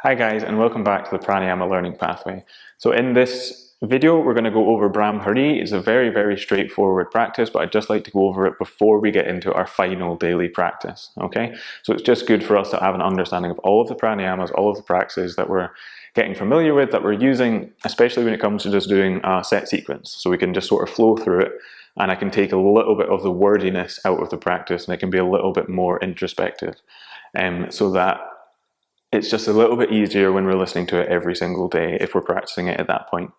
Hi guys, and welcome back to the Pranayama learning pathway. So in this video, we're going to go over Brahmhari. It's a very straightforward practice, but I'd just like to go over it before we get into our final daily practice. Okay, so it's just good for us to have an understanding of all of the pranayamas, all of the practices that we're getting familiar with, that we're using, especially when it comes to just doing a set sequence. So we can just sort of flow through it, and I can take a little bit of the wordiness out of the practice, and it can be a little bit more introspective, so that it's just a little bit easier when we're listening to it every single day if we're practicing it at that point.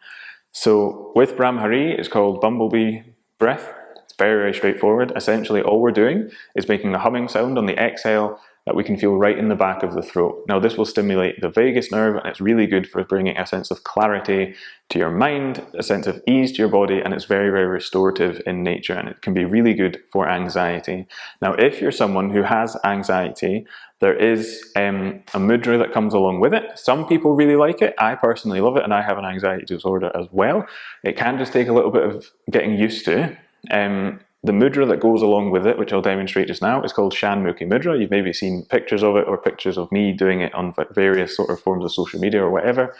So with Brahmhari, it's called bumblebee breath. It's very straightforward. Essentially, all we're doing is making a humming sound on the exhale that we can feel right in the back of the throat. Now, this will stimulate the vagus nerve, and it's really good for bringing a sense of clarity to your mind, a sense of ease to your body, and it's very restorative in nature, and it can be really good for anxiety. Now, if you're someone who has anxiety, there is a mudra that comes along with it. Some people really like it. I personally love it, and I have an anxiety disorder as well. It can just take a little bit of getting used to. The mudra that goes along with it, which I'll demonstrate just now, is called Shanmukhi mudra. You've maybe seen pictures of it or pictures of me doing it on various sort of forms of social media or whatever.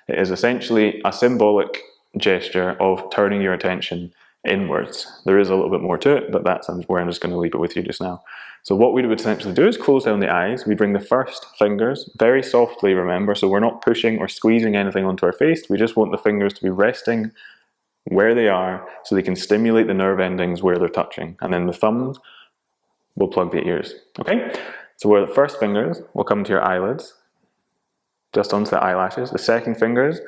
It is essentially a symbolic gesture of turning your attention inwards. There is a little bit more to it, but that's where I'm just going to leave it with you just now. So what we would essentially do is close down the eyes. We bring the first fingers very softly, remember, so we're not pushing or squeezing anything onto our face. We just want the fingers to be resting where they are so they can stimulate the nerve endings where they're touching. And then the thumbs will plug the ears, okay? So where the first fingers will come to your eyelids, just onto the eyelashes. The second fingers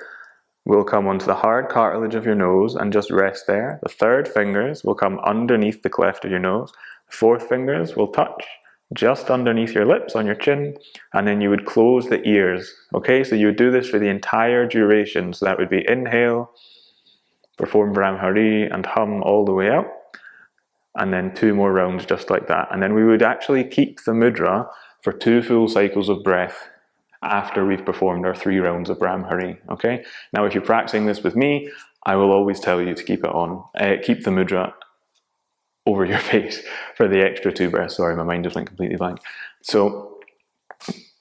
will come onto the hard cartilage of your nose and just rest there. The third fingers will come underneath the cleft of your nose. The fourth fingers will touch just underneath your lips on your chin, and then you would close the ears, okay? So you would do this for the entire duration. So that would be inhale, perform Brahmhari and hum all the way out, and then 2 more rounds just like that. And then we would actually keep the mudra for 2 full cycles of breath after we've performed our 3 rounds of Brahmhari, okay? Now if you're practicing this with me, I will always tell you to keep it on, keep the mudra over your face for the extra 2 breaths. Sorry, my mind just went completely blank. So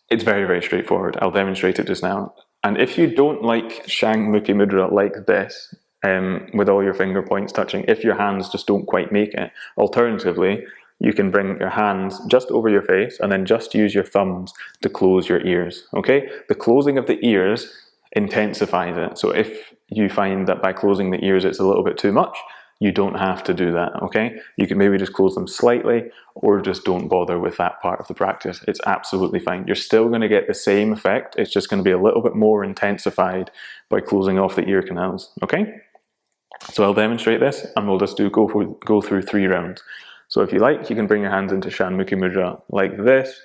it's very straightforward. I'll demonstrate it just now. And if you don't like Shanmukhi mudra like this, with all your finger points touching, if your hands just don't quite make it, alternatively, you can bring your hands just over your face and then just use your thumbs to close your ears, okay? The closing of the ears intensifies it. So if you find that by closing the ears it's a little bit too much, you don't have to do that, okay? You can maybe just close them slightly or just don't bother with that part of the practice. It's absolutely fine. You're still going to get the same effect. It's just going to be a little bit more intensified by closing off the ear canals, okay? So I'll demonstrate this and we'll just go through 3 rounds. So if you like, you can bring your hands into Shanmukhi mudra like this,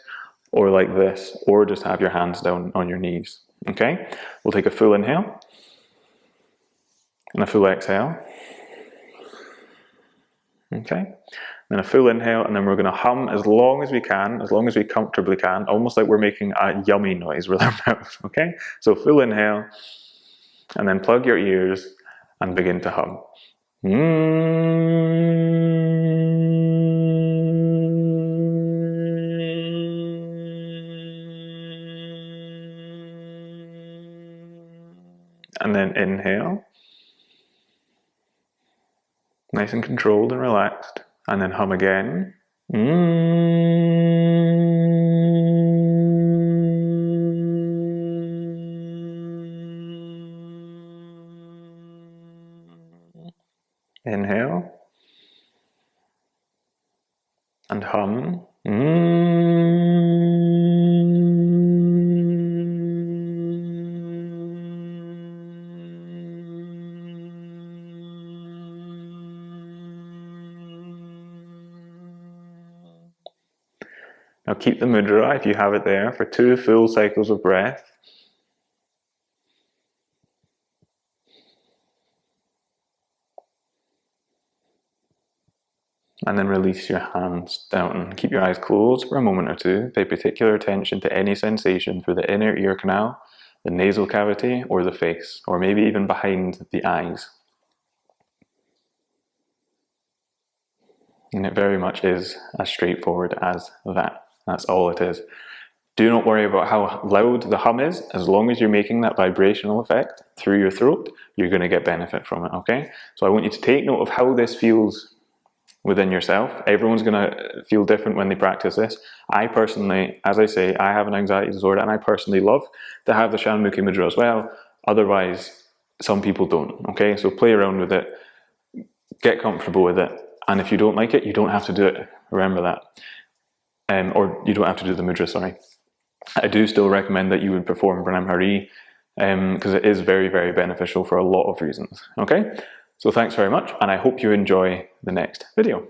or just have your hands down on your knees, okay? We'll take a full inhale and a full exhale. Okay, then a full inhale, and then we're going to hum as long as we can, as long as we comfortably can, almost like we're making a yummy noise with our mouth, okay? So full inhale, and then plug your ears and begin to hum. And then inhale. Nice and controlled and relaxed. And then hum again. Inhale. And hum. Now keep the mudra, if you have it there, for 2 full cycles of breath. And then release your hands down. Keep your eyes closed for a moment or 2. Pay particular attention to any sensation through the inner ear canal, the nasal cavity, or the face, or maybe even behind the eyes. And it very much is as straightforward as that. That's all it is. Do not worry about how loud the hum is. As long as you're making that vibrational effect through your throat, you're going to get benefit from it, okay? So I want you to take note of how this feels within yourself. Everyone's going to feel different when they practice this. I personally, as I say, I have an anxiety disorder, and I personally love to have the Shanmukhi Mudra as well. Otherwise, some people don't, okay? So play around with it, get comfortable with it, and if you don't like it, you don't have to do it. Remember that. Or you don't have to do the mudra, sorry. I do still recommend that you would perform Brahmhari because it is very, very beneficial for a lot of reasons. Okay, so thanks very much, and I hope you enjoy the next video.